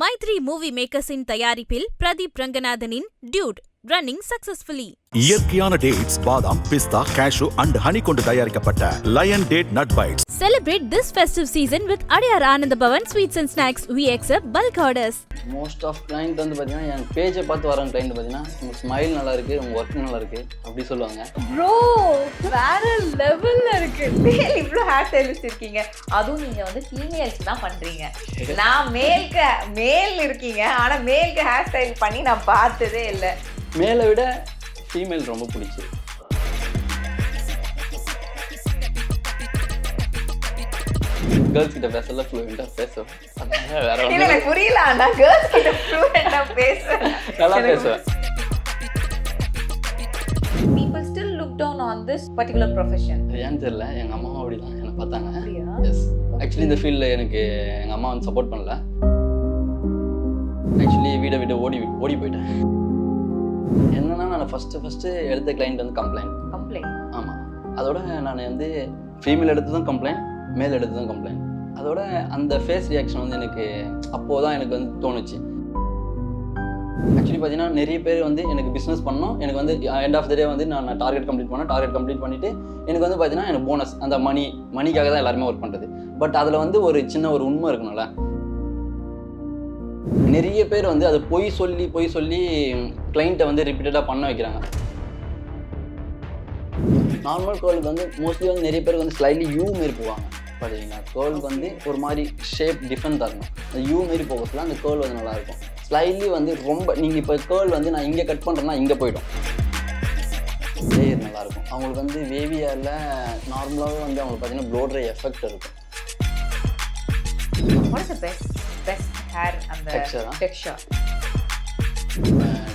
Maithri movie மேக்கர்ஸின் தயாரிப்பில் பிரதீப் ரங்கநாதனின் டியூட் ரன்னிங் சக்சஸ்ஃபுல்லி. இயற்கையான டேட்ஸ், பாதாம், பிஸ்தா, கேஷு அண்ட் ஹனி கொண்டு தயாரிக்கப்பட்ட Lion date nut bytes. Celebrate this festive season with Adiyar Ananda Bhavan Sweets and Snacks. We accept bulk orders. Most of client வந்து பார்த்தீங்கன்னா என் பேஜை பார்த்து வரேன் கிளைண்ட் பார்த்தீங்கன்னா உங்கள் ஸ்மைல் நல்லா இருக்குது, உங்கள் ஒர்க் நல்லா இருக்குது அப்படி சொல்லுவாங்க. ப்ரோ வேற லெவலில் இருக்கு. மேல் இவ்வளோ ஹேர் ஸ்டைலிஸ்ட் இருக்கீங்க, அதுவும் நீங்கள் வந்து ஃபீமேல்ஸ் தான் பண்ணுறீங்க. நான் மேல் இருக்கீங்க, ஆனால் மேலுக்கு ஹேர் ஸ்டைல் பண்ணி நான் பார்த்ததே இல்லை. மேலை விட ஃபீமேல் ரொம்ப பிடிச்சி. கேர்ள்ஸ் கிட்ட பேசல ஃப்ளூயண்டா பேசுவேன். வேற இல்ல எனக்கு புரியல, ஆனா கேர்ள்ஸ் கிட்ட ஃப்ளூயண்டா பேசுவேன், நல்லா பேசுவேன். people still look down on this particular profession. ஏன்னு தெரியல, எங்க அம்மாவும் அப்படிதான் என்ன பார்த்தாங்க. எஸ், ஆக்சுவலி இந்த ஃபீல்ட்ல எனக்கு எங்க அம்மா வந்து சப்போர்ட் பண்ணல. ஆக்சுவலி வீட விட்டு ஓடி போயிட்டேன். என்னன்னா நான் ஃபர்ஸ்ட் எடுத்த கிளைண்ட் வந்து கம்ப்ளைண்ட். ஆமா, அதோட நான் வந்து ஃபீமேல் எடுத்ததும் கம்ப்ளைண்ட், மேல் எடுத்ததும் கம்ப்ளைண்ட். அதோட அந்த ஃபேஸ் ரியாக்ஷன் வந்து எனக்கு அப்போதான் எனக்கு வந்து தோணுச்சு. ஆக்சுவலி பார்த்தீங்கன்னா நிறைய பேர் வந்து எனக்கு பிஸ்னஸ் பண்ணோம், எனக்கு வந்து எண்ட் ஆஃப் த டே வந்து நான் டார்கெட் கம்ப்ளீட் பண்ணிட்டு எனக்கு வந்து பார்த்தீங்கன்னா எனக்கு போனஸ் அந்த மணிக்காக தான் எல்லாருமே ஒர்க் பண்ணுறது. பட் அதில் வந்து ஒரு சின்ன ஒரு உண்மை இருக்கணும்ல. நிறைய பேர் வந்து அதை பொய் சொல்லி கிளைண்ட்டை வந்து ரிப்பீட்டடாக பண்ண வைக்கிறாங்க. நார்மல் கேர்ளுக்கு வந்து மோஸ்ட்லி வந்து நிறைய பேருக்கு வந்து ஸ்லைட்லி யூ மாரி போவாங்க பார்த்தீங்கன்னா. கேர்ளுக்கு வந்து ஒரு மாதிரி ஷேப் டிஃப்ரெண்ட்டாக இருக்கும். அந்த யூ மாரி போகல அந்த கேர்ள் வந்து நல்லாயிருக்கும். ஸ்லைட்லி வந்து ரொம்ப நீங்கள் இப்போ கேர்ள் வந்து நான் இங்கே கட் பண்ணுறேன்னா இங்கே போய்டும். லேயர் நல்லாயிருக்கும். அவங்களுக்கு வந்து வேவியாரில் நார்மலாகவே வந்து அவங்களுக்கு பார்த்தீங்கன்னா ப்ளோ ட்ரை எஃபெக்ட் இருக்கும்.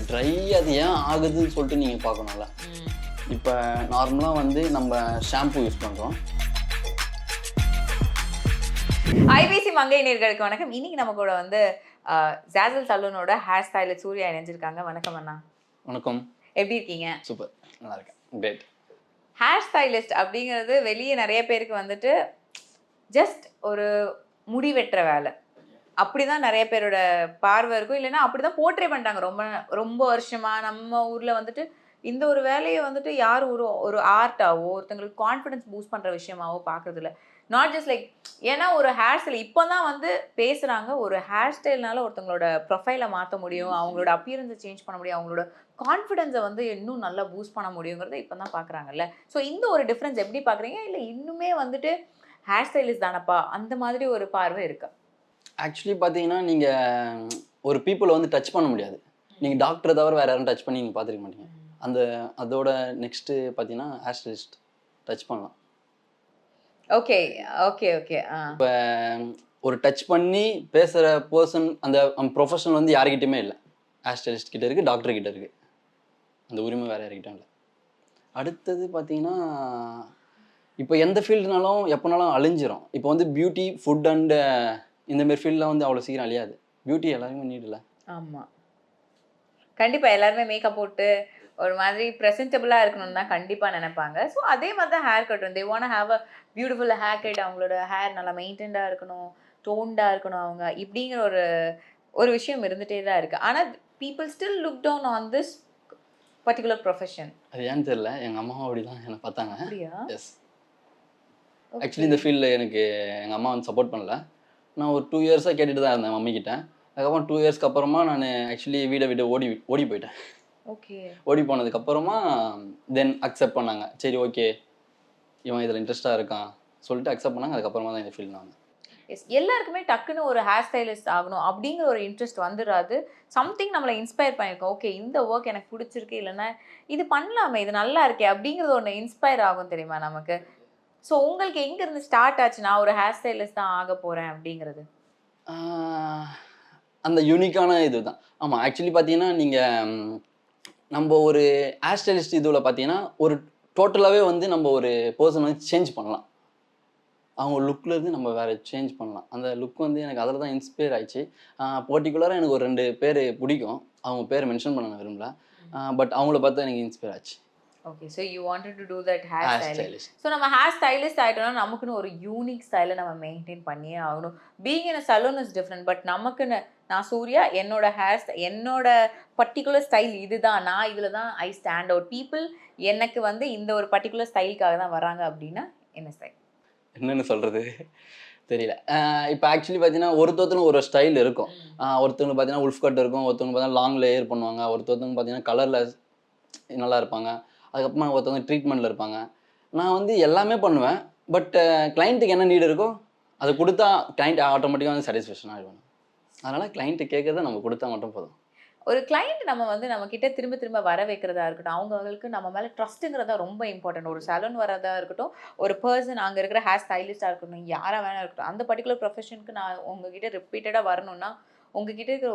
ட்ரை அது ஏன் ஆகுதுன்னு சொல்லிட்டு நீங்கள் பார்க்கணும்ல. இப்போ நார்மலாக வந்து நம்ம ஷாம்பு யூஸ் பண்ணுறோம். ஐபிசி மங்கை நேயர்களுக்கு வணக்கம். இன்னைக்கு நம்ம கூட வந்து ஜாசல் சலூனோட ஹேர் ஸ்டைலிஸ்ட் சூர்யா இணைஞ்சிருக்காங்க. வணக்கம் அண்ணா. வணக்கம். எப்படி இருக்கீங்க? சூப்பர், நல்லா இருக்கேன். கிரேட். ஹேர் ஸ்டைலிஸ்ட் அப்படிங்கிறது வெளியே நிறைய பேருக்கு வந்துட்டு ஜஸ்ட் ஒரு முடி வெட்டுற வேலை அப்படிதான் நிறைய பேரோட பார்வை இருக்கும். இல்லைன்னா அப்படிதான் போர்ட்ரே பண்ணிட்டாங்க ரொம்ப வருஷமா. நம்ம ஊர்ல வந்துட்டு இந்த ஒரு வேலையை வந்துட்டு யாரும் ஒரு ஆர்ட்டாவோ ஒருத்தங்களுக்கு கான்ஃபிடன்ஸ் பூஸ்ட் பண்ற விஷயமாவோ பார்க்கறது இல்லை. நாட் ஜஸ்ட் லைக், ஏன்னா ஒரு ஹேர் ஸ்டைல் இப்போ தான் வந்து பேசுகிறாங்க, ஒரு ஹேர் ஸ்டைல்னால ஒருத்தவங்களோட ப்ரொஃபைலை மாற்ற முடியும், அவங்களோட அப்பியரன்ஸை சேஞ்ச் பண்ண முடியும், அவங்களோட கான்ஃபிடென்ஸை வந்து இன்னும் நல்லா பூஸ்ட் பண்ண முடியுங்கிறத இப்போ தான் பார்க்குறாங்கல்ல. ஸோ இந்த ஒரு டிஃப்ரென்ஸ் எப்படி பார்க்குறீங்க? இல்லை இன்னுமே வந்துட்டு ஹேர் ஸ்டைலிஸ்ட் தானப்பா அந்த மாதிரி ஒரு பார்வை இருக்கா? ஆக்சுவலி பார்த்தீங்கன்னா நீங்கள் ஒரு பீப்புளை வந்து டச் பண்ண முடியாது. நீங்கள் டாக்டரை தவிர வேறு யாரும் டச் பண்ணி நீங்கள் பார்த்துருக்க மாட்டீங்க. அதோட நெக்ஸ்ட்டு பார்த்தீங்கன்னா ஹேர் ஸ்டைலிஸ்ட் டச் பண்ணலாம். ஓகே. இப்போ ஒரு டச் பண்ணி பேசுகிற பர்சன் அந்த ப்ரொஃபஷனல் வந்து யாருக்கிட்டையுமே இல்லை. ஹேர் ஸ்டைலிஸ்ட் கிட்ட இருக்குது, டாக்டர் கிட்ட இருக்குது. அந்த உரிமை வேறு யாருக்கிட்டும் இல்லை. அடுத்தது பார்த்தீங்கன்னா இப்போ எந்த ஃபீல்டுனாலும் எப்போனாலும் அழிஞ்சிரும். இப்போ வந்து பியூட்டி, ஃபுட் அண்டு இந்தமாரி ஃபீல்டெலாம் வந்து அவ்வளோ சீக்கிரம் அழியாது. பியூட்டி எல்லாருமே நீடில்ல. ஆமாம், கண்டிப்பாக எல்லாருமே மேக்கப் போட்டு ஒரு மாதிரி ப்ரெசென்டபுளாக இருக்கணும்னு தான் கண்டிப்பாக நினைப்பாங்க. ஸோ அதே மாதிரி தான் ஹேர் கட் வந்து want have a beautiful hair cut. அவங்களோட ஹேர் நல்லா மெயின்டைன்டாக இருக்கணும், டோன்டாக இருக்கணும் அவங்க, இப்படிங்கிற ஒரு விஷயம் இருந்துகிட்டே தான் இருக்குது. ஆனால் people still look down on this particular profession. அது ஏன்னு தெரியல, எங்கள் அம்மாவும் அப்படி தான் என்னை பார்த்தாங்க. அப்படியா? எஸ். ஆக்சுவலி இந்த ஃபீல்டில் எனக்கு எங்கள் அம்மா வந்து சப்போர்ட் பண்ணல. நான் ஒரு 2 இயர்ஸாக கேட்டுட்டு தான் இருந்தேன் மம்மிக்கிட்ட. அதுக்கப்புறம் 2 இயர்ஸ்க்கு அப்புறமா நான் ஆக்சுவலி வீடை விட்டு ஓடி போயிட்டேன். ஓகே. ஓடி போனதுக்கப்புறமா தென் அக்செப்ட் பண்ணாங்க. சரி ஓகே, இவன் இதில் இன்ட்ரெஸ்டாக இருக்கான் சொல்லிட்டு அக்செப்ட் பண்ணாங்க. அதுக்கப்புறமா தான் இந்த ஃபீல்டு நான். எஸ், எல்லாருக்குமே டக்குன்னு ஒரு ஹேர் ஸ்டைலிஸ்ட் ஆகணும் அப்படிங்கிற ஒரு இன்ட்ரெஸ்ட் வந்துடாது. சம்திங் நம்மளை இன்ஸ்பயர் பண்ணியிருக்கோம். ஓகே, இந்த ஒர்க் எனக்கு பிடிச்சிருக்கு, இல்லைன்னா இது பண்ணலாமே, இது நல்லா இருக்கே அப்படிங்கிறது ஒன்று இன்ஸ்பயர் ஆகும் தெரியுமா நமக்கு. ஸோ உங்களுக்கு எங்கேருந்து ஸ்டார்ட் ஆச்சு நான் ஒரு ஹேர் ஸ்டைலிஸ்ட் தான் ஆக போகிறேன் அப்படிங்கிறது? அந்த யூனிக்கான இது தான். ஆமாம், ஆக்சுவலி பார்த்தீங்கன்னா நீங்கள் நம்ம ஒரு ஹேர் ஸ்டைலிஸ்ட் இதில் பார்த்தீங்கன்னா ஒரு டோட்டலாகவே வந்து நம்ம ஒரு பர்சன் வந்து சேஞ்ச் பண்ணலாம். அவங்க லுக்லேருந்து நம்ம வேறு சேஞ்ச் பண்ணலாம். அந்த லுக் வந்து எனக்கு அதில் தான் இன்ஸ்பயர் ஆயிடுச்சு. பர்டிகுலராக எனக்கு ஒரு 2 பேர் பிடிக்கும். அவங்க பேர் மென்ஷன் பண்ண நான் விரும்பல. பட் அவங்கள பார்த்து எனக்கு இன்ஸ்பயர் ஆச்சு. Okay, so you wanted to do that hair stylist. So நம்ம ஹேர் ஸ்டைலிஸ்ட் ஆகிட்டோம்னா நமக்குன்னு ஒரு யூனிக் ஸ்டைலை நம்ம மெயின்டைன் பண்ணியே ஆகணும். Being in a salon is different. But நமக்குன்னு நான் சூர்யா, என்னோட பர்டிகுலர் ஸ்டைல் இதுதான், நான் இதில் தான் ஐ ஸ்டாண்ட் அவுட், பீப்புள் எனக்கு வந்து இந்த ஒரு பர்டிகுலர் ஸ்டைலுக்காக தான் வராங்க அப்படின்னா என்ன ஸ்டைல்? என்னன்னு சொல்கிறது தெரியல. இப்போ ஆக்சுவலி பார்த்தீங்கன்னா ஒருத்தவங்களும் ஒரு ஸ்டைல் இருக்கும். ஒருத்தவங்க பார்த்தீங்கன்னா உல்ஃப் கட் இருக்கும், ஒருத்தவங்க பார்த்தீங்கன்னா லாங் லேயர் பண்ணுவாங்க, ஒருத்தவங்க பார்த்தீங்கன்னா கலரில் நல்லா இருப்பாங்க, அதுக்கப்புறமா ஒருத்தவங்க ட்ரீட்மெண்ட்டில் இருப்பாங்க. நான் வந்து எல்லாமே பண்ணுவேன். பட் கிளைண்ட்டுக்கு என்ன நீடு இருக்கோ அதை கொடுத்தா கிளைண்ட் ஆட்டோமேட்டிக்காக வந்து சாட்டிஸ்ஃபேக்ஷன் ஆகிடுவாங்க. அதனால் கிளைண்ட்டு கேட்குறத நம்ம கொடுத்தா மட்டும் போதும். ஒரு கிளைண்ட் நம்ம வந்து நம்ம கிட்ட திரும்ப திரும்ப வர வைக்கிறதா இருக்கட்டும், அவங்களுக்கு நம்ம மேலே ட்ரஸ்ட்டுங்கிறதா ரொம்ப இம்பார்ட்டன்ட். ஒரு சலூன் வரதா இருக்கட்டும், ஒரு பர்சன் அங்கே இருக்கிற ஹேர் ஸ்டைலிஸ்டாக இருக்கட்டும், யாராக வேணா இருக்கட்டும், அந்த பர்டிகுலர் ப்ரொஃபஷனுக்கு நான் உங்ககிட்ட ரிப்பீட்டடாக வரணும்னா உங்ககிட்ட இருக்கிற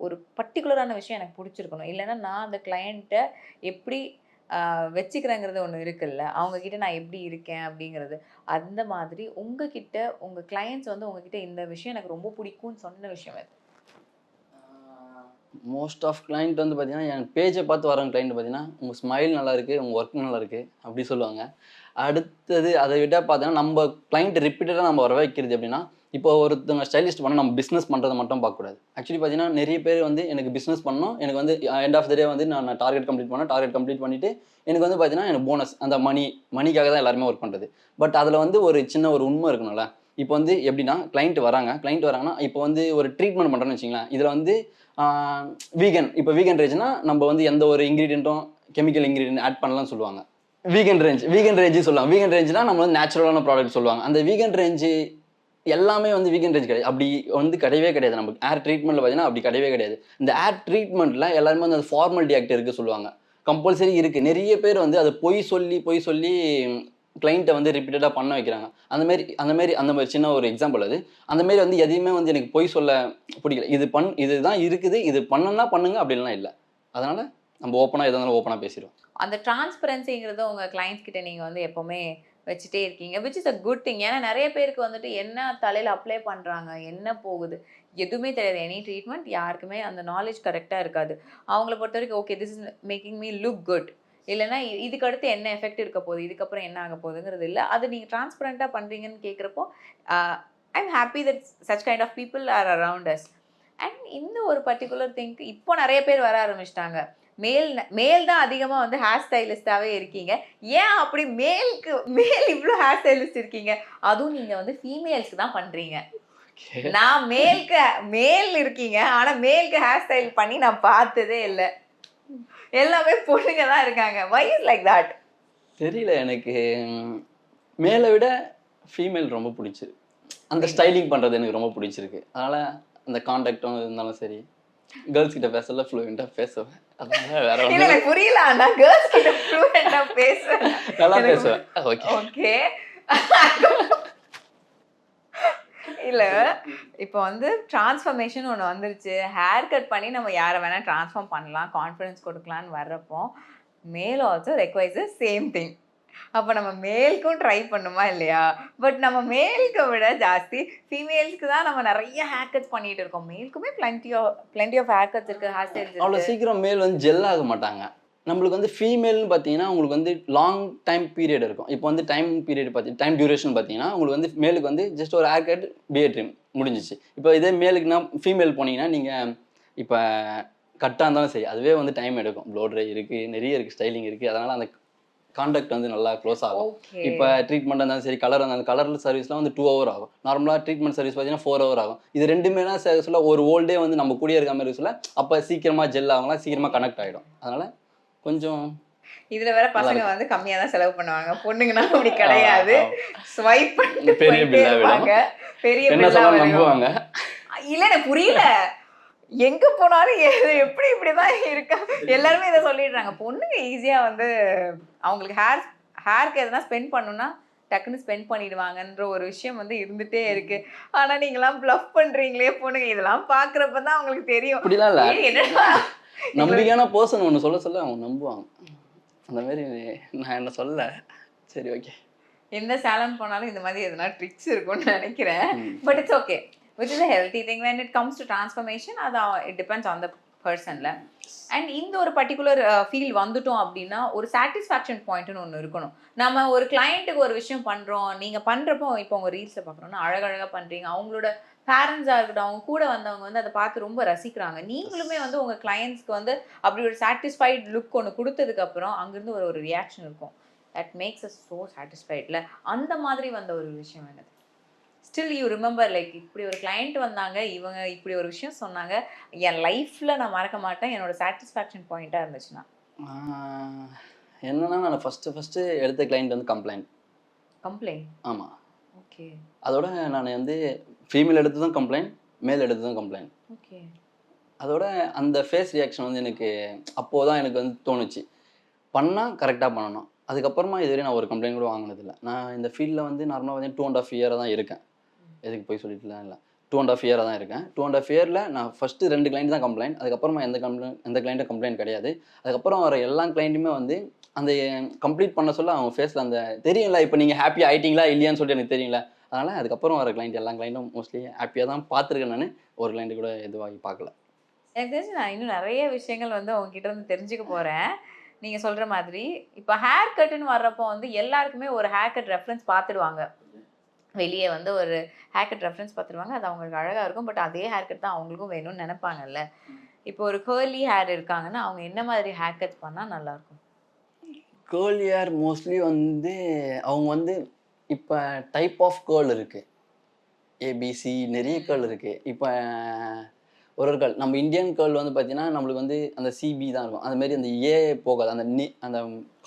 ஒரு பர்டிகுலரான விஷயம் எனக்கு பிடிச்சிருக்கணும். இல்லைன்னா நான் அந்த கிளைண்ட்டை எப்படி வச்சுக்கிறேங்கிறது ஒன்று இருக்குல்ல, அவங்கக்கிட்ட நான் எப்படி இருக்கேன் அப்படிங்கிறது. அந்த மாதிரி உங்ககிட்ட உங்கள் கிளைண்ட்ஸ் வந்து உங்ககிட்ட இந்த விஷயம் எனக்கு ரொம்ப பிடிக்கும்னு சொன்ன விஷயம் அது? மோஸ்ட் ஆஃப் கிளைண்ட் வந்து பார்த்தீங்கன்னா என் பேஜை பார்த்து வரவங்க கிளைண்ட் பார்த்தீங்கன்னா உங்கள் ஸ்மைல் நல்லா இருக்குது, உங்கள் ஒர்க் நல்லா இருக்குது அப்படி சொல்லுவாங்க. அடுத்தது அதை விட பார்த்தீங்கன்னா நம்ம கிளைண்ட் ரிப்பீட்டடாக நம்ம வர வைக்கிறது எப்படின்னா, இப்போ ஒருத்தவங்க ஸ்டைலிஸ்ட் பண்ணால் நம்ம பிஸ்னஸ் பண்ணுறதை மட்டும் பார்க்கக்கூடாது. ஆக்சுவலி பார்த்தீங்கன்னா நிறைய பேர் வந்து எனக்கு பிஸ்னஸ் பண்ணணும், எனக்கு வந்து எண்ட் ஆஃப் த டே வந்து நான் டார்கெட் கம்ப்ளீட் பண்ணிவிட்டு எனக்கு வந்து பார்த்தீங்கன்னா எனக்கு போனஸ் அந்த மணிக்காக தான் எல்லாருமே ஒர்க் பண்ணுறது. பட் அதில் வந்து ஒரு சின்ன ஒரு உண்மை இருக்கணும்ல. இப்போ வந்து எப்படின்னா கிளைண்ட் வராங்கன்னா இப்போ வந்து ஒரு ட்ரீட்மெண்ட் பண்ணுறேன்னு வச்சிங்களேன், இதில் வந்து வீகன், இப்போ வீகன் ரேஞ்சுனா நம்ம வந்து எந்த ஒரு இன்க்ரீடியண்ட்டும் கெமிக்கல் இன்க்ரீடியன்ட் ஆட் பண்ணலாம்னு சொல்லுவாங்க. வீகன் ரேஞ்சு சொல்லுவாங்க. வீகன் ரேஞ்சுனா நம்ம வந்து நேச்சுரலான ப்ராடக்ட் சொல்லுவாங்க. அந்த வீகன் ரேஞ்சு எல்லாமே வந்து வீகன் ரேஞ்ச் கிடையாது, அப்படி வந்து கிடையவே கிடையாது. நம்ம ஏர் ட்ரீட்மெண்ட்டில் பார்த்தீங்கன்னா அப்படி கிடையவே கிடையாது. இந்த ஏர் ட்ரீட்மெண்ட்டில் எல்லாருமே வந்து அந்த ஃபார்மாலிட்டி ஆக்ட் இருக்குது சொல்லுவாங்க, கம்பல்சரி இருக்குது. நிறைய பேர் வந்து அதை பொய் சொல்லி கிளைண்ட்டை வந்து ரிப்பீட்டடாக பண்ண வைக்கிறாங்க. அந்த மாதிரி சின்ன ஒரு எக்ஸாம்பிள் அது. அந்த மாதிரி வந்து எதையுமே வந்து எனக்கு பொய் சொல்ல பிடிக்கல. இதுதான் இருக்குது, இது பண்ணுன்னா பண்ணுங்க அப்படின்லாம் இல்லை. அதனால் நம்ம ஓப்பனாக எதாக இருந்தாலும் ஓப்பனாக பேசிடுவோம். அந்த டிரான்ஸ்பரன்சிங்கிறத உங்கள் கிளைண்ட்ஸ் கிட்ட நீங்கள் வந்து எப்போவுமே வச்சுட்டே இருக்கீங்க, which is a good thing. ஏன்னா நிறைய பேருக்கு வந்துட்டு என்ன தலையில் அப்ளை பண்ணுறாங்க, என்ன போகுது எதுவுமே தெரியாது. எனி ட்ரீட்மெண்ட் யாருக்குமே அந்த நாலேஜ் கரெக்டாக இருக்காது. அவங்கள பொறுத்த வரைக்கும் okay this is making me look good, இல்லைன்னா இதுக்கு அடுத்து என்ன எஃபெக்ட் இருக்க போகுது, இதுக்கப்புறம் என்ன ஆக போகுதுங்கிறது இல்லை. அது நீங்கள் டிரான்ஸ்பரண்ட்டாக பண்ணுறீங்கன்னு கேட்குறப்போ I am happy that such kind of people are around us. And இந்த ஒரு பர்டிகுலர் திங்க்கு இப்போ நிறைய பேர் வர ஆரம்பிச்சிட்டாங்க. மேல் தான் அதிகமாக வந்து ஹேர் ஸ்டைலிஸ்டாகவே இருக்கீங்க. ஏன் அப்படி மேல் இவ்வளோ ஹேர் ஸ்டைலிஸ்ட் இருக்கீங்க? அதுவும் நீங்கள் வந்து ஃபீமேல்ஸ்க்கு தான் பண்ணுறீங்க. நான் மேல் இருக்கீங்க, ஆனால் மேலுக்கு ஹேர் ஸ்டைல் பண்ணி நான் பார்த்ததே இல்லை. எல்லாமே பொண்ணுங்க தான் இருக்காங்க. why is like that? தெரியல, எனக்கு மேலை விட ஃபீமேல் ரொம்ப பிடிச்சிருக்கு. அந்த ஸ்டைலிங் பண்ணுறது எனக்கு ரொம்ப பிடிச்சிருக்கு. அதனால் அந்த கான்டாக்டும் இருந்தாலும் சரி, கேர்ள்ஸ் கிட்ட பேசல ஃப்ளூயண்டாக பேசுவேன். அதனால வேற இல்லை எனக்கு புரியல, நான் கேர்ள்ஸ் கிட்ட ஃப்ளூயண்டாக பேசுவேன், நல்லா பேசுவேன். ஓகே. இல்லை இப்போ வந்து டிரான்ஸ்ஃபர்மேஷன் ஒன்று வந்துருச்சு. ஹேர் கட் பண்ணி நம்ம யாரை வேணால் ட்ரான்ஸ்ஃபார்ம் பண்ணலாம், கான்ஃபிடன்ஸ் கொடுக்கலான்னு வர்றப்போ மேல் also requires the same thing. அப்போ நம்ம மேலுக்கும் ட்ரை பண்ணுமா இல்லையா? பட் நம்ம மேலுக்கு விட ஜாஸ்தி ஃபீமேல்ஸ்க்கு தான் நம்ம நிறைய ஹேர் கட்ஸ் பண்ணிட்டு இருக்கோம். மேலுக்குமே plenty of ஹேர் கட்ஸ் இருக்குது, ஹேர் ஸ்டைல்ஸ். அவ்வளோ சீக்கிரம் மேல் வந்து ஜெல் ஆக மாட்டாங்க. நம்மளுக்கு வந்து ஃபீமேல்னு பார்த்தீங்கன்னா உங்களுக்கு வந்து லாங் டைம் பீரியட் இருக்கும். இப்போ வந்து டைம் டியூரேஷன் பார்த்தீங்கன்னா உங்களுக்கு வந்து மேலுக்கு வந்து ஜஸ்ட் ஒரு ஹேர் கட், பியர்ட் ட்ரிம் முடிஞ்சிச்சு. இப்போ இதே மேலுக்குன்னா ஃபீமேல் போனீங்கன்னா நீங்கள் இப்போ கட்டாக இருந்தாலும் சரி அதுவே வந்து டைம் எடுக்கும். ப்ளோ ட்ரை இருக்குது, நிறைய இருக்குது, ஸ்டைலிங் இருக்குது. அதனால் அந்த கான்டாக்ட் வந்து நல்லா க்ளோஸ் ஆகும். இப்போ ட்ரீட்மெண்ட் இருந்தாலும் சரி, கலர் சர்வீஸ்லாம் வந்து 2 hour ஆகும். நார்மலாக ட்ரீட்மெண்ட் சர்வீஸ் பார்த்தீங்கன்னா 4 hour ஆகும். இது ரெண்டுமே சொல்ல ஒரு ஹோல் டே வந்து நம்ம கூடிய இருக்க மாதிரி சொல்ல அப்போ சீக்கிரமாக ஜெல் ஆகலாம், சீக்கிரமாக கனெக்ட் ஆகிடும். அதனால் கொஞ்சம் இதில் வேற பசங்க வந்து கம்மியாக தான் செலவு பண்ணுவாங்க, பொண்ணுங்கன்னா அப்படி கிடையாது. ஸ்வைப் பண்ணி பெரிய பில்லா நம்புவாங்க. இல்லை எனக்கு புரியல, எங்கே போனாலும் எப்படி இப்படிதான் இருக்கா, எல்லாருமே இதை சொல்லிடுறாங்க. பொண்ணுங்க ஈஸியாக வந்து அவங்களுக்கு ஹேருக்கு எதனா ஸ்பெண்ட் பண்ணணும்னா டக்குன்னு ஸ்பெண்ட் பண்ணிடுவாங்கன்ற ஒரு விஷயம் வந்து இருந்துகிட்டே இருக்கு. ஆனால் நீங்களாம் ப்ளஃப் பண்ணுறீங்களே பொண்ணுங்க, இதெல்லாம் பார்க்குறப்ப தான் அவங்களுக்கு தெரியும். அப்படிலாம் இல்லை, என்னடா நம்பிக்கையான பர்சன் ஒன்று சொல்ல அவங்க நம்புவாங்க. அந்த மாதிரி நான் என்ன சொல்ல. சரி ஓகே, எந்த சேலன் போனாலும் இந்த மாதிரி எதனா ட்ரிக்ஸ் இருக்கும்னு நினைக்கிறேன். But it's okay, which is a healthy thing when it comes to transformation. it depends on the personல. அண்ட் இந்த ஒரு பர்டிகுலர் ஃபீல் வந்துட்டோம் அப்படின்னா ஒரு சாட்டிஸ்ஃபேக்ஷன் பாயிண்ட்னு ஒன்று இருக்கணும். நம்ம ஒரு கிளைண்ட்டுக்கு ஒரு விஷயம் பண்ணுறோம், நீங்கள் பண்ணுறப்போ இப்போ உங்கள் ரீல்ஸில் பார்க்குறோன்னா அழகழகாக பண்ணுறீங்க, அவங்களோட பேரண்ட்ஸாக இருக்கட்டும், அவங்க கூட வந்தவங்க வந்து அதை பார்த்து ரொம்ப ரசிக்கிறாங்க. நீங்களுமே வந்து உங்கள் கிளையண்ட்ஸ்க்கு வந்து அப்படி ஒரு சாட்டிஸ்ஃபைட் லுக் ஒன்று கொடுத்ததுக்கப்புறம் அங்கேருந்து ஒரு ரியாக்ஷன் இருக்கும். தட் மேக்ஸ் அஸ் ஸோ சாட்டிஸ்ஃபைட்ல. அந்த மாதிரி வந்த ஒரு விஷயம் என்னது? ஸ்டில் யூ ரிமெம்பர் லைக் இப்படி ஒரு கிளையண்ட் வந்தாங்க, இவங்க இப்படி ஒரு விஷயம் சொன்னாங்க, என் லைஃப்பில் நான் மறக்க மாட்டேன், என்னோட சாட்டிஸ்ஃபேக்ஷன் பாயிண்ட்டாக இருந்துச்சுன்னா? என்னன்னா நான் ஃபஸ்ட்டு எடுத்த கிளைண்ட் வந்து கம்ப்ளைண்ட். ஆமாம். ஓகே. அதோட நான் வந்து ஃபீமேல் எடுத்ததும் கம்ப்ளைண்ட், மேல் எடுத்ததும் கம்ப்ளைண்ட். ஓகே. அதோட அந்த ஃபேஸ் ரியாக்ஷன் வந்து எனக்கு அப்போது தான் எனக்கு வந்து தோணுச்சு, பண்ணால் கரெக்டாக பண்ணணும். அதுக்கப்புறமா இதுவரை நான் ஒரு கம்ப்ளைண்ட் கூட வாங்கினதில்லை. நான் இந்த ஃபீல்டில் வந்து நார்மலாக வந்து 2.5 இயராக தான் இருக்கேன். எதுக்கு போய் சொல்லிட்டுலாம் இல்லை, 2.5 இயராக தான் இருக்கேன். 2.5 இயரில் நான் ஃபஸ்ட்டு 2 கிளைண்ட் தான் கம்ப்ளைண்ட். அதுக்கப்புறமா எந்த கிளைண்ட்டும் கம்ப்ளைண்ட் கிடையாது. அதுக்கப்புறம் வர எல்லா கிளைண்ட்டுமே வந்து அந்த கம்ப்ளீட் பண்ண சொல்ல அவங்க ஃபேஸில் அந்த தெரியும்ல, இப்போ நீங்கள் ஹாப்பி ஆகிட்டீங்களா இல்லையான்னு சொல்லிட்டு எனக்கு தெரியும்ல. அதனால் அதுக்கப்புறம் வர கிளைண்ட் எல்லா கிளைண்ட்டும் மோஸ்ட்லி ஹாப்பியாக தான் பார்த்துருக்கேன். நான் ஒரு கிளைண்ட்டு கூட எதுவாகி பார்க்கல. எனக்கு தெரிஞ்சு நான் இன்னும் நிறைய விஷயங்கள் வந்து உங்ககிட்ட இருந்து தெரிஞ்சுக்க போகிறேன். நீங்கள் சொல்கிற மாதிரி இப்போ ஹேர் கட்டுன்னு வர்றப்போ வந்து எல்லாருக்குமே ஒரு ஹேர் கட் ரெஃபரன்ஸ் பார்த்துடுவாங்க. வெளியே வந்து ஒரு ஹேர் கட் ரெஃபரன்ஸ் பார்த்துடுவாங்க, அது அவங்களுக்கு அழகாக இருக்கும். பட் அதே ஹேர் கட் தான் அவங்களுக்கும் வேணும்னு நினைப்பாங்கல்ல. இப்போ ஒரு கேர்லி ஹேர் இருக்காங்கன்னா அவங்க என்ன மாதிரி ஹேர் கட் பண்ணால் நல்லாயிருக்கும்? கேர்லி ஹேர் மோஸ்ட்லி வந்து அவங்க வந்து இப்போ டைப் ஆஃப் கேர்ள் இருக்குது, ஏபிசி நிறைய கேர்ள் இருக்குது. இப்போ ஒரு கேர்ள் நம்ம இந்தியன் கேர்ள் வந்து பார்த்தீங்கன்னா நம்மளுக்கு வந்து அந்த சிபி தான் இருக்கும். அது மாதிரி அந்த ஏ போகாது, அந்த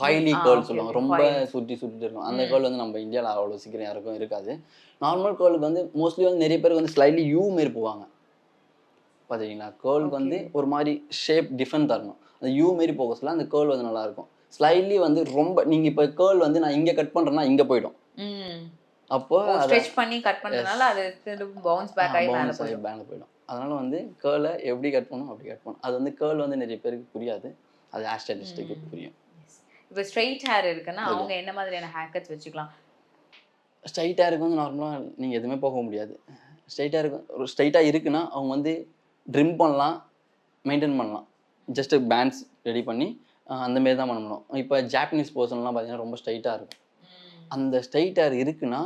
காய்லி கேர்ள் சொல்லுவாங்க, ரொம்ப சுற்றிட்டு இருக்கும். அந்த கேர்ள் வந்து நம்ம இந்தியாவில் அவ்வளோ சீக்கிரம் யாருக்கும் இருக்காது. நார்மல் கேர்ளுக்கு வந்து மோஸ்ட்லி வந்து நிறைய பேருக்கு வந்து ஸ்லைட்லி யூ மாரி போவாங்க பார்த்தீங்களா. கேர்ளுக்கு வந்து ஒரு மாதிரி ஷேப் டிஃப்ரெண்ட் தரணும். அந்த யூ மாரி போக சொல்ல அந்த கேர்ள் வந்து நல்லாயிருக்கும். ஸ்லைட்லி வந்து ரொம்ப நீங்கள் இப்போ கேர்ள் வந்து நான் இங்கே கட் பண்ணுறேன்னா இங்கே போயிடும். அப்போ ஸ்ட்ரெச் பண்ணி கட் பண்ணுறதுனால அது திரும்ப பவுன்ஸ் பேக் ஆகி மேலே போயிடும். அதனால வந்து கேர்ளை எப்படி கட் பண்ணணும் அப்படி கட் பண்ணணும். அது வந்து கேர்ள் வந்து நிறைய பேருக்கு புரியாது, அது ஹேர் ஸ்டைலிஸ்ட்டுக்கு புரியும். இப்போ ஸ்ட்ரெயிட் ஹேர் இருக்குன்னா அவங்க என்ன மாதிரியான ஹேர் கட்ஸ் வச்சுக்கலாம்? ஸ்ட்ரைட் ஹேருக்கு வந்து நார்மலாக நீங்கள் எதுவுமே போக முடியாது. ஸ்ட்ரைட்டாக இருக்குன்னா அவங்க வந்து ட்ரிம் பண்ணலாம், மெயின்டைன் பண்ணலாம். ஜஸ்ட்டு பேண்ட்ஸ் ரெடி பண்ணி அந்தமாரி தான் பண்ணணும். இப்போ ஜாப்பனீஸ் பர்சன்லாம் பார்த்தீங்கன்னா ரொம்ப ஸ்ட்ரைட்டாக இருக்கும். அந்த ஸ்ட்ரைட் ஹேர் இருக்குன்னா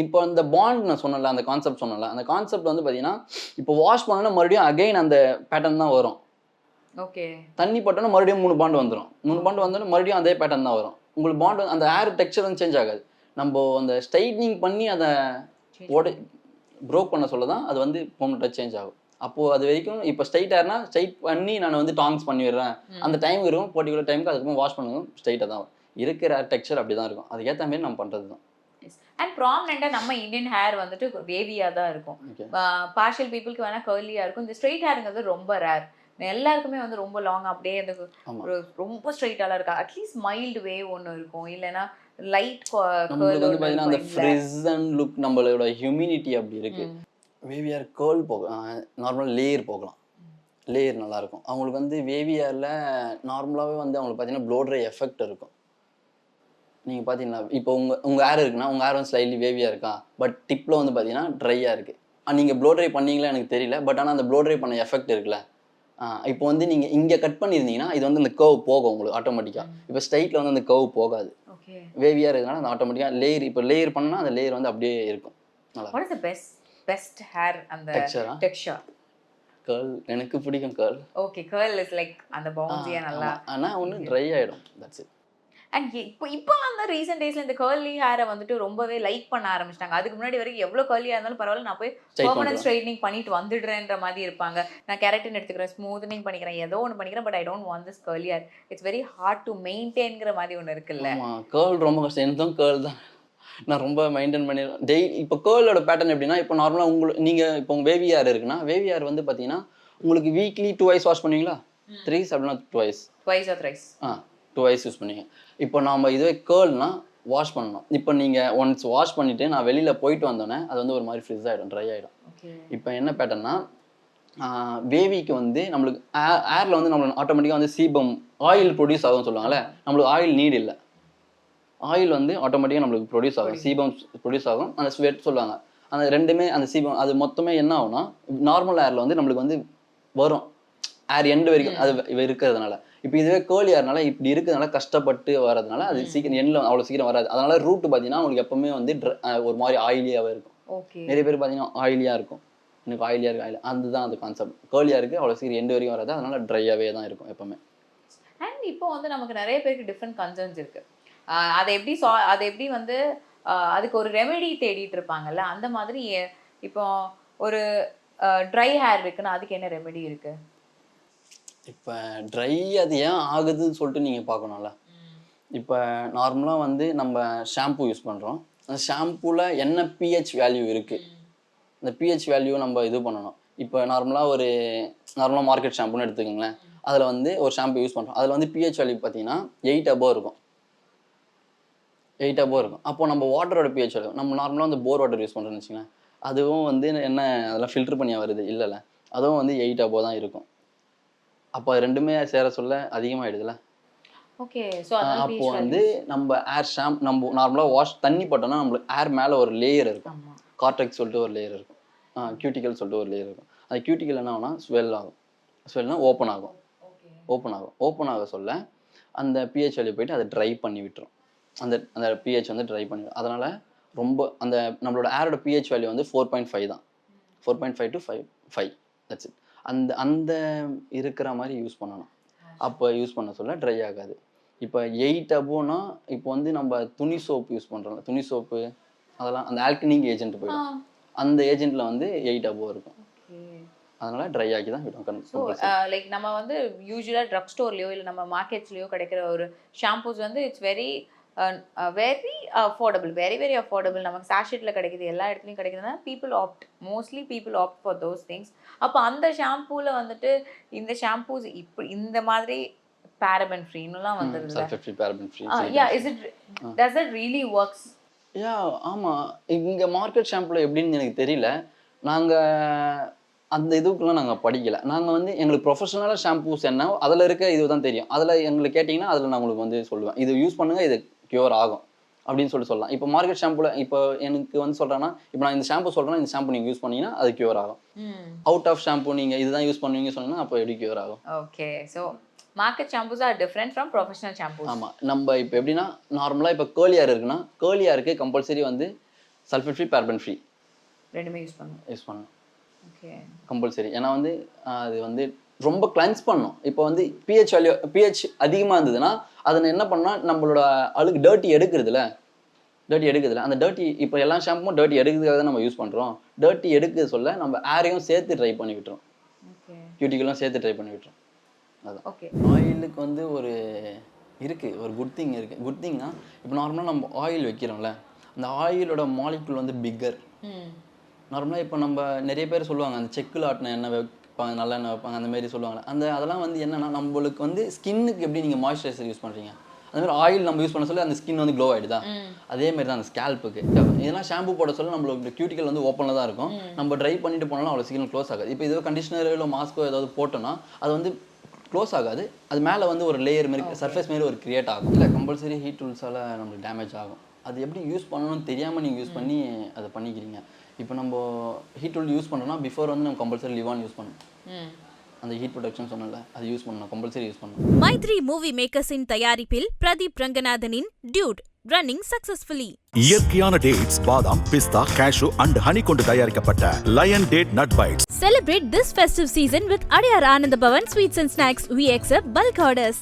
இப்போ அந்த பாண்ட் நான் சொன்னல, அந்த கான்செப்ட் சொன்னல, அந்த கான்செப்ட் வந்து பார்த்தீங்கன்னா இப்போ வாஷ் பண்ணோன்னா மறுபடியும் அகைன் அந்த பேட்டர்ன் தான் வரும். ஓகே. தண்ணி போட்டோன்னா மறுபடியும் 3 பாண்ட் வந்துடும். 3 பாண்ட் வந்தோன்னா மறுபடியும் அதே பேட்டர்ன் தான் வரும். உங்களுக்கு பாண்ட் அந்த ஹேர் டெக்ஸ்சர் வந்து சேஞ்ச் ஆகாது. நம்ம அந்த ஸ்ட்ரைட்னிங் பண்ணி அதை ப்ரோக் பண்ண சொல்ல தான் அது வந்து பெர்மனெண்ட்டாக சேஞ்ச் ஆகும். அப்போது அது வரைக்கும் இப்போ ஸ்ட்ரைட் ஹேர்னா ஸ்ட்ரைட் பண்ணி நான் வந்து டாங்ஸ் பண்ணி விடுறேன், அந்த டைம் இருக்கும் பர்டிகுலர் டைமுக்கு, அதுக்கப்புறம் வாஷ் பண்ணுவோம் ஸ்ட்ரைட்டாக தான் இருக்கிற ஹேர் டெக்ஸ்சர் அப்படி தான் இருக்கும். அதுக்கேற்ற மாதிரி நம்ம பண்ணுறது தான். அண்ட் ப்ராமினெண்ட்டாக நம்ம இந்தியன் ஹேர் வந்துட்டு வேவியாக தான் இருக்கும். பார்ஷியல் பீப்புளுக்கு வேணால் கர்லியாக இருக்கும். இந்த ஸ்ட்ரெயிட் ஹேருங்கிறது ரொம்ப ரேர். எல்லாருக்குமே வந்து ரொம்ப லாங் அப்படியே அந்த ஒரு ரொம்ப ஸ்ட்ரெயிட்டாலாம் இருக்கா. அட்லீஸ்ட் மைல்டு வேவ் ஒன்று இருக்கும், இல்லைன்னா லைட் நம்மளுக்கு வந்து பார்த்தீங்கன்னா அந்த ஃப்ரிஸ் அண்ட் லுக் நம்மளோட ஹியூமினிட்டி அப்படி இருக்கு. Wavy hair girl normal layer போகலாம், லேயர் நல்லாயிருக்கும். அவங்களுக்கு வந்து வேவி ஹேரில் நார்மலாகவே வந்து அவங்களுக்கு பார்த்தீங்கன்னா ப்ளோ ட்ரை எஃபெக்ட் இருக்கும். நீங்கள் பார்த்தீங்கன்னா இப்போ உங்கள் ஹேர் இருக்குன்னா உங்கள் ஹேர் வந்து ஸ்லைட்லி வேவியாக இருக்கா, பட் டிப்பில் வந்து பார்த்தீங்கன்னா ட்ரையாக இருக்குது. நீங்கள் ப்ளோ ட்ரை பண்ணீங்களா எனக்கு தெரியல, பட் ஆனால் அந்த ப்ளோ ட்ரை பண்ண எஃபெக்ட் இருக்குல்ல. இப்போ வந்து நீங்கள் இங்கே கட் பண்ணியிருந்தீங்கன்னா இது வந்து அந்த கர்வ் போகும் உங்களுக்கு ஆட்டோமேட்டிக்காக. இப்போ ஸ்ட்ரைட்டில் வந்து அந்த கர்வ் போகாது, வேவியாக இருக்கிறதுனால அந்த ஆட்டோமேட்டிக்காக லேயர் இப்போ லேயர் பண்ணால் அந்த லேயர் வந்து அப்படியே இருக்கும். நல்லா பெஸ்ட் ஹேர் அந்த டெக்ஸ்சர் கேர்ள் எனக்கு பிடிக்கும். Girl okay, girl is like அந்த பவுன்ஸியா நல்லா. ஆனால் ஒன்று ட்ரை ஆகிடும், தட்ஸ் இட். அண்ட் இப்போ அந்த ரீசெண்ட் டேஸ்ல இந்த கர்லி ஹேரை வந்துட்டு ரொம்பவே லைக் பண்ண ஆரம்பிச்சிட்டாங்க. அதுக்கு முன்னாடி வரைக்கும் எவ்வளோ கர்லியாக இருந்தாலும் பரவாயில்ல, நான் போய் பெர்மனன்ட் ஸ்ட்ரைட்னிங் பண்ணிட்டு வந்துடுறேன்ற மாதிரி இருப்பாங்க. நான் கெரட்டின் எடுத்துக்கிறேன், ஸ்மூத்னிங் பண்ணிக்கிறேன், ஏதோ ஒன்று பண்ணிக்கிறேன், but I don't want this curly hair. It's very hard to மெயின்டைன்ங்கிற மாதிரி ஒன்று இருக்குல்ல. கேர்ள் ரொம்ப கஷ்டம். எனக்கும் கேர்ள் தான், நான் ரொம்ப மெயின்டைன் பண்ணிடுவேன் டெய்லி. இப்போ கேர்ளோட பேட்டர்ன் எப்படின்னா, இப்போ நார்மலாக உங்களுக்கு நீங்கள் இப்போ வேவி ஹேர் இருக்குன்னா, வேவி ஹேர் வந்து பார்த்தீங்கன்னா உங்களுக்கு வீக்லி 2 வாஷ் பண்ணுவீங்களா, 3 அப்படின்னா 2 யூஸ் பண்ணுவீங்க. இப்போ நம்ம இதுவே கேர்ள்னா வாஷ் பண்ணணும். இப்போ நீங்கள் ஒன்ஸ் வாஷ் பண்ணிவிட்டு நான் வெளியில் போயிட்டு வந்தோன்னே அது வந்து ஒரு மாதிரி ஃப்ரிஸ் ஆகிடும், ட்ரை ஆகிடும். இப்போ என்ன பேட்டர்னா, வேவிக்கு வந்து நம்மளுக்கு ஏரில் வந்து நம்மளுக்கு ஆட்டோமேட்டிக்காக வந்து சீபம் ஆயில் ப்ரொடியூஸ் ஆகும்னு சொல்லுவாங்கல்ல, நம்மளுக்கு ஆயில் நீட் இல்லை. ஆயில் வந்து ஆட்டோமேட்டிக்காக நம்மளுக்கு ப்ரொடியூஸ் ஆகும், சீபம் ப்ரொடியூஸ் ஆகும், அந்த ஸ்வெட் சொல்லுவாங்க. அந்த ரெண்டுமே அந்த சீபம் அது மொத்தமே என்ன ஆகும்னா, நார்மல் ஏரில் வந்து நம்மளுக்கு வந்து வரும் ஏர் எண்டு வரைக்கும் அது இருக்கிறதுனால. இப்போ இதுவே கேர்லி ஹேர்னால இப்படி இருக்கிறதுனால கஷ்டப்பட்டு வர்றதுனால அது சீக்கிரம் எண்ணில் அவ்வளோ சீக்கிரம் வராது. அதனால ரூட் பார்த்தீங்கன்னா உங்களுக்கு எப்பவுமே வந்து ஒரு மாதிரி ஆயிலியாகவே இருக்கும். நிறைய பேர் பார்த்தீங்கன்னா ஆயிலியாக இருக்கும். எனக்கு ஆயிலியாக இருக்குது ஆயில் அதுதான் அந்த கான்செப்ட். கேர்லியாக இருக்குது அவ்வளோ சீக்கிரம் எண்டு வரைக்கும் வராது, அதனால ட்ரையாகவே தான் இருக்கும் எப்போவுமே. அண்ட் இப்போ வந்து நமக்கு நிறைய பேருக்கு டிஃப்ரெண்ட் கன்சர்ன்ஸ் இருக்கு. அதை எப்படி வந்து அதுக்கு ஒரு ரெமெடி தேடிட்டு இருப்பாங்கல்ல, அந்த மாதிரி இப்போ ஒரு ட்ரை ஹேர் இருக்குன்னா அதுக்கு என்ன ரெமெடி இருக்கு? இப்போ ட்ரை அது ஏன் ஆகுதுன்னு சொல்லிட்டு நீங்கள் பார்க்கணும்ல. இப்போ நார்மலாக வந்து நம்ம ஷாம்பு யூஸ் பண்ணுறோம், அந்த ஷாம்பூவில் என்ன பிஹெச் வேல்யூ இருக்குது, அந்த பிஹெச் வேல்யூ நம்ம இது பண்ணணும். இப்போ நார்மலாக மார்க்கெட் ஷாம்புன்னு எடுத்துக்கோங்களேன், அதில் வந்து ஒரு ஷாம்பு யூஸ் பண்ணுறோம், அதில் வந்து பிஹெச் வேல்யூ பார்த்தீங்கன்னா 8 above இருக்கும். 8 above இருக்கும். அப்போது நம்ம வாட்டரோட பிஹெச் வேல்யூ நம்ம நார்மலாக வந்து போர் வாட்டர் யூஸ் பண்ணுறோன்னு வச்சுக்கோங்களேன், அதுவும் வந்து என்ன அதெல்லாம் ஃபில்டர் பண்ணியா வருது இல்லைல்ல, அதுவும் வந்து 8 above தான் இருக்கும். அப்போ அது ரெண்டுமே சேர சொல்ல அதிகமாகிடுதுல. ஓகே. ஸோ அப்போ வந்து நம்ம நம்ம நார்மலாக தண்ணி போட்டோம்னா நம்மளுக்கு ஏர் மேலே ஒரு லேயர் இருக்கும், கார்டெக்ஸ் சொல்லிட்டு ஒரு லேயர் இருக்கும், கியூட்டிக்கல் சொல்லிட்டு ஒரு லேயர் இருக்கும். அந்த கியூட்டிக்கல் என்ன ஆகும்னா ஸ்வெல் ஆகும், ஸ்வெல்னா ஓப்பன் ஆக சொல்ல அந்த பிஹெச் வேல்யூ போயிட்டு அதை ட்ரை பண்ணி விட்டுரும். அந்த பிஹெச் வந்து ட்ரை பண்ணி, அதனால் ரொம்ப அந்த நம்மளோட ஏரோட பிஹெச் வேல்யூ வந்து 4.5 தான், 4.5 to 5 தட்ஸ் இட். அந்த இருக்கிற மாதிரி யூஸ் பண்ணணும். அப்போ யூஸ் பண்ண சொல்ல ட்ரை ஆகாது. இப்போ 8 aboveனா இப்போ வந்து நம்ம துணி சோப்பு யூஸ் பண்ணுறோம்ல, துணி சோப்பு அதெல்லாம் அந்த ஆல்கனிங் ஏஜென்ட் போயிடும், அந்த ஏஜென்ட்ல வந்து 8 above இருக்கும். அதனால ட்ரை ஆக்கி தான் விடும். ஸோ லைக் நம்ம வந்து யூஸ்வலாக ட்ரக் ஸ்டோர்லையோ இல்லை நம்ம மார்க்கெட்ஸ்லையோ கிடைக்கிற ஒரு ஷாம்பூஸ் வந்து it's very affordable, very affordable. நமக்கு சாஷெட்டில் கிடைக்குது, எல்லா இடத்துலையும் கிடைக்குதுன்னா mostly people opt for those things. அப்போ அந்த ஷாம்பூவில் வந்துட்டு இந்த ஷாம்பூஸ் இந்த மாதிரி paraben free னுலாம் வந்துருது. sulfate-free, paraben free. Does it really works? ஆமா. இங்க மார்க்கெட் ஷாம்புல எப்படின்னு எனக்கு தெரியல. நாங்க அந்த இதுக்குலாம் நாங்க படிக்கல. நாங்க வந்து எங்களுக்கு ப்ரொஃபஷனலா ஷாம்பூஸ் என்ன அதுல இருக்க இதுதான் தெரியும். அதுல எங்களுக்கு கேட்டீங்கன்னா அதுல நான் உங்களுக்கு வந்து சொல்லுவேன், இது யூஸ் பண்ணுங்க, இது கியூர் ஆகும் அப்படின்னு சொல்லலாம். இப்போ மார்க்கெட் ஷாம்புல இப்போ எனக்கு வந்து சொல்றேன்னா, இப்போ நான் இந்த ஷாம்பு சொல்றேன்னா இந்த ஷாம்பு நீங்க யூஸ் பண்ணீங்கன்னா அது கியூர் ஆகும். அவுட் ஆஃப் ஷாம்பு நீங்க இதுதான் யூஸ் பண்ணுவீங்க சொன்னீங்கன்னா அப்போ எப்படி கியூர் ஆகும்? Okay. So market shampoos are different from professional shampoos. ஆமாம். நம்ம இப்போ எப்படின்னா நார்மலாக இப்போ கேர்லியார் இருக்குன்னா கேர்லியாருக்கு கம்பல்சரி வந்து சல்ஃபேட் ஃப்ரீ, பாரபன் ஃப்ரீ ரெண்டுமே யூஸ் பண்ணணும். Okay, compulsory. ஏன்னா வந்து அது வந்து ரொம்ப கிளென்ஸ் பண்ணும். இப்போ வந்து பிஹெச் அதிகமாக இருந்ததுன்னா அதை என்ன பண்ணால் நம்மளோட அழுக்கு டர்ட்டி எடுக்குறதுல அந்த டர்ட்டி இப்போ எல்லா ஷாம்பும் டர்ட்டி எடுக்கிறதுக்காக தான் நம்ம யூஸ் பண்ணுறோம். டர்ட்டி எடுக்கிறது சொல்ல நம்ம ஏரையும் சேர்த்து ட்ரை பண்ணி விட்டுரும், கியூட்டிக்கலும் சேர்த்து ட்ரை பண்ணி விட்டுரும். அதான். ஓகே. ஆயிலுக்கு வந்து ஒரு குட் திங் இருக்குது. குட் திங்னா இப்போ நார்மலாக நம்ம ஆயில் வைக்கிறோம்ல, அந்த ஆயிலோட மாலிகுல் வந்து பிக்கர். நார்மலாக இப்போ நம்ம நிறைய பேர் சொல்லுவாங்க அந்த செக்கில் ஆட்டின எண்ணெய் வைப்பாங்க, நல்ல எண்ணெய் வைப்பாங்க, அந்த மாதிரி சொல்லுவாங்க. அதெல்லாம் வந்து என்னன்னா நம்மளுக்கு வந்து ஸ்கின்னுக்கு எப்படி நீங்கள் மாய்ஸ்சரைசர் யூஸ் பண்ணுறீங்க அந்த மாதிரி ஆயில் நம்ம யூஸ் பண்ண சொல்ல அந்த ஸ்கின் வந்து க்ளோ ஆகிடுதா, அதே மாதிரி தான் அந்த ஸ்கேல்ப்புக்கு. இதெல்லாம் ஷாம்பு போட சொல்ல நம்மளுக்கு கியூட்டிக்கல் வந்து ஓப்பனில் தான் இருக்கும். நம்ம ட்ரை பண்ணிட்டு போனாலும் அவ்வளோ சீக்கிரம் க்ளோஸ் ஆகாது. இப்போ ஏதோ கண்டிஷனரோ இல்லை மாஸ்க்கோ ஏதாவது போட்டோம்னா அது வந்து க்ளோஸ் ஆகாது, அது மேலே வந்து ஒரு லேயர் மாரி சர்ஃபேஸ் மாரி ஒரு கிரியேட் ஆகும். இல்லை கம்பல்சரி ஹீட் டூல்ஸால் நம்மளுக்கு டேமேஜ் ஆகும். அது எப்படி யூஸ் பண்ணணும்னு தெரியாமல் நீங்கள் யூஸ் பண்ணி அதை பண்ணிக்கிறீங்க. இப்போ நம்ம ஹீட் டூல் யூஸ் பண்ணோம்னா பிஃபோர் வந்து நம்ம கம்பல்சரி லிவான் யூஸ் பண்ணணும். அந்த ஹீட் ப்ரொடக்ஷன் சொன்னல அது யூஸ் பண்ணணும், கம்பல்சரி யூஸ் பண்ணணும். மைத்ரி மூவி மேக்கர்ஸின் தயாரிப்பில் பிரதீப் ரங்கநாதனின் டியூட் ரன்னிங் சக்சஸ்ஃபுல்லி. இயற்கையான டேட்ஸ், பாதாம், பிஸ்தா, கேஷு அண்ட் ஹனி கொண்டு தயாரிக்கப்பட்ட Lion date nut bytes. Celebrate this festive season with Adiyar Anand Bhavan Sweets and Snacks. We accept bulk orders.